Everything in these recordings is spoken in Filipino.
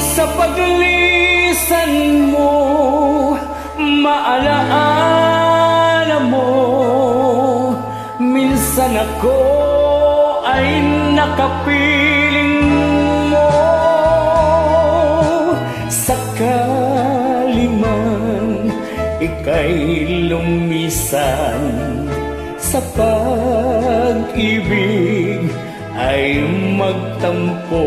sa paglisan mo, maalaala mo, minsan ako ay nakapiling mo. Sakali man ika'y lumisan sa pag-ibig ay magtampo,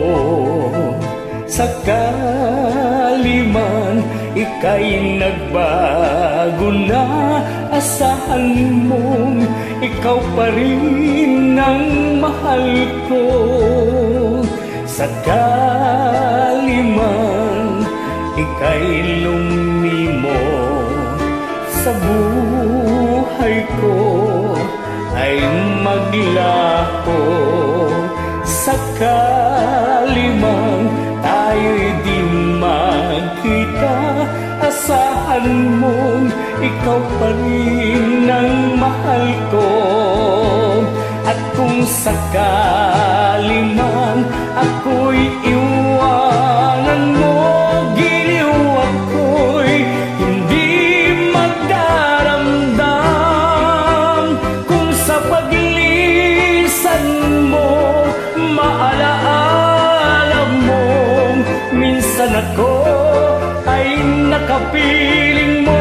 sakali man ika'y nagbago na, asahan mong ikaw pa rin ang mahal ko. Sakali man ika'y lumimo sa buhay ko ay maglaho. Sakali man tayo'y di magkita, asahan mong ikaw pa rin ang mahal ko. At kung sakali man ako'y iwanan mo, giliw ako'y hindi magdaramdam. Kung sa paglisan mo, maalaala mo, minsan ako ay nakapiling mo.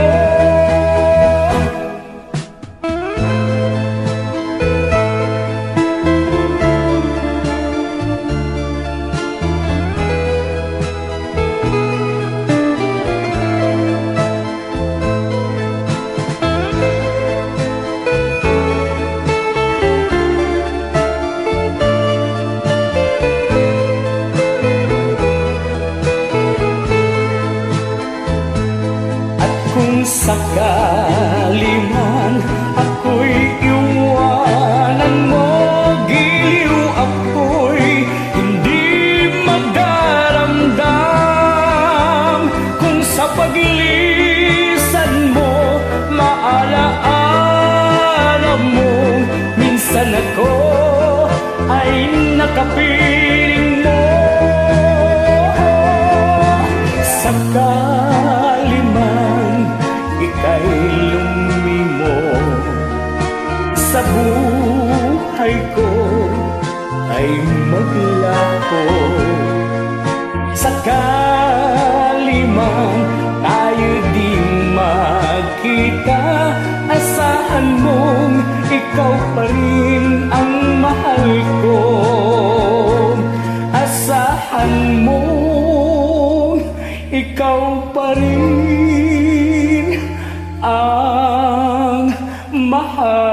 Kung sakali man ako'y iwanan mo, giliw ako'y hindi magdaramdam. Kung sa paglisan mo, maalaala mo, minsan ako ay nakapiling mo. Sakali man ika'y lumimo sa buhay ko ay maglaho. Sakali man tayo di magkita, asahan mong ikaw pa rin ang mahal ko. Asahan mong ikaw pa rin ang mahal